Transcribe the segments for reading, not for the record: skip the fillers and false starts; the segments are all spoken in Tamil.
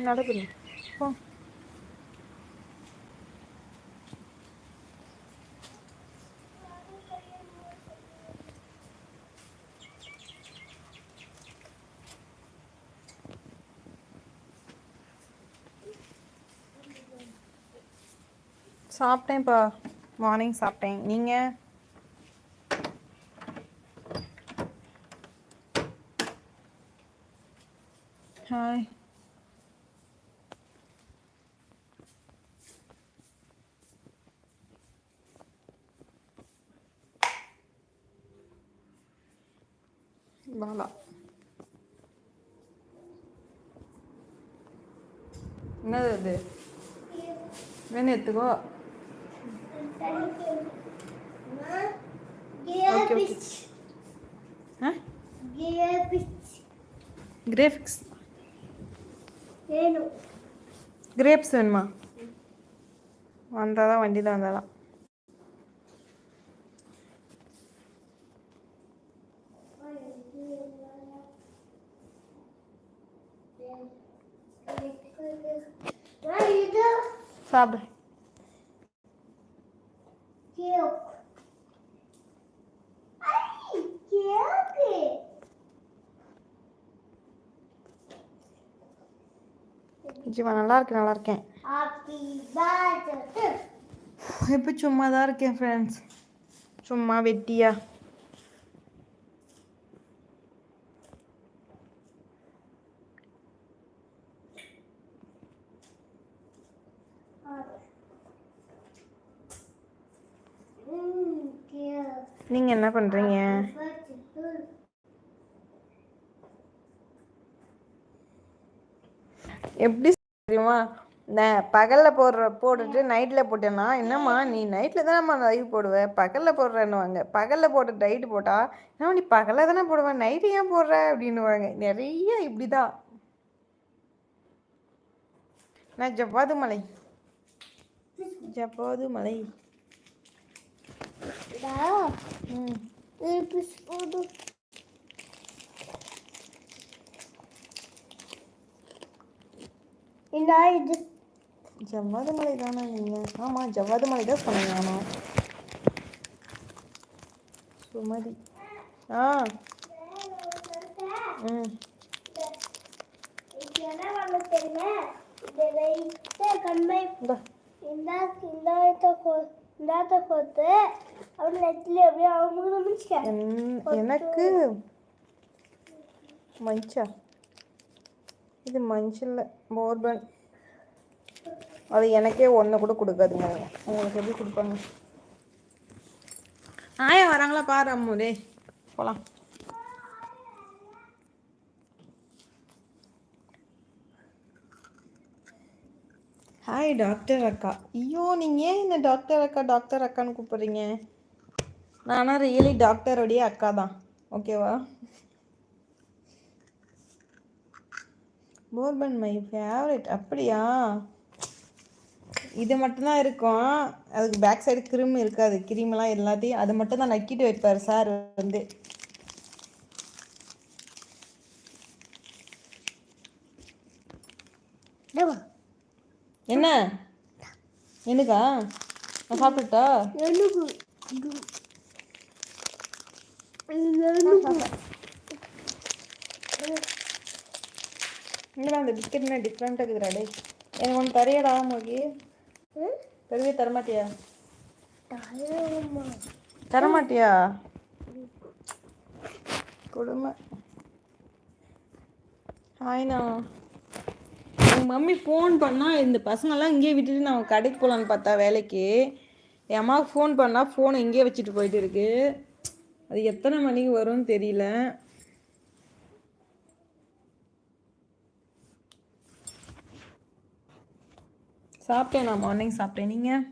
நடக்குது போ. சாப்பிட்டேன்ப்பா, மார்னிங் சாப்பிட்டேன். நீங்கள்? ஹாய். பாலா என்னது அது? வேணும் எடுத்துக்கோ. கிரேப்ஸ் கிரேப்ஸ் வேணுமா? வந்தால் தான், வண்டியில் வந்தால் தான். சாப்பிடு. ஜீவா நல்லா இருக்கு, நல்லா இருக்கேன். இப்போ சும்மா தான் இருக்கேன் ஃப்ரெண்ட்ஸ், சும்மா வெட்டியா. நீங்க என்ன பண்றீங்க? எப்படி தெரியுமா, நான் பகலில் போட்டுட்டு நைட்டில் போட்டேன்னா, என்னம்மா நீ நைட்டில் தானேம்மா லைவ் போடுவேன், பகலில் போடுறேன்னுவாங்க. பகலில் போட்டு நைட்டு போட்டால், என்ன நீ பகலில் தானே போடுவேன், நைட்டு ஏன் போடுற அப்படின்னுவாங்க. நிறைய இப்படி தான். நான் ஜவ்வாது மலை, ஜவ்வாது மலை. ஜவ்வாது மலை தானே நீங்க? ஆமாம், ஜவ்வாது மலை தான் சொன்னீங்க. ஆமாம் சுமதி. எனக்கு மஞ்சா, இது மஞ்சள் போர்பன். அது எனக்கே ஒன்று கூட கொடுக்காதுங்க, உங்களுக்கு எப்படி கொடுப்பாங்க? ஆயா வராங்களா பாரு அம்முதே, போகலாம். ஹாய் டாக்டர் அக்கா. ஐயோ, நீங்கள் ஏன் என்ன டாக்டர் அக்கா டாக்டர் அக்கான்னு கூப்பிட்றீங்க? நானா ரியலி டாக்டருடைய அக்கா தான், ஓகேவா? Bourbon my favourite. அப்படியா? இது மட்டும்தான் இருக்கும், அதுக்கு பேக் சைடு கிரீம் இருக்காது. கிரீமெல்லாம் எல்லாத்தையும் அது மட்டும் தான் நக்கிட்டு வைப்பார் சார் வந்து. என்ன எனக்கா? நான் சாப்பிட்டா இல்லைடா, அந்த பிஸ்கெட் என்ன டிஃப்ரெண்ட்டாக இருக்குதுடா. டே எனக்கு ஒன்று தரையடா மோகி. தருவே தரமாட்டியா? தரமாட்டியா? கொடுமை. ஹாய்ண்ணா. எங்கள் மம்மி ஃபோன் பண்ணால் இந்த பசங்கள்லாம் இங்கேயே விட்டுட்டு நான் கடைக்கு போகலான்னு பார்த்தா வேலைக்கு. என் அம்மாவுக்கு ஃபோன் பண்ணால் ஃபோனை இங்கேயே வச்சுட்டு போயிட்டு இருக்கு. அது எத்தனை மணிக்கு வரும்னு தெரியல. சாப்பிட்டேன், நான் மார்னிங் சாப்பிட்டேன். நீங்கள்?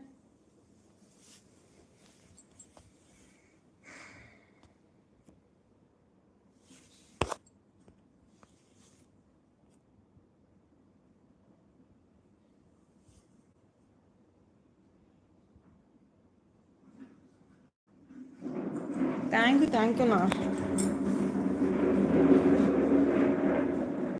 தேங்க்யூண்ணா.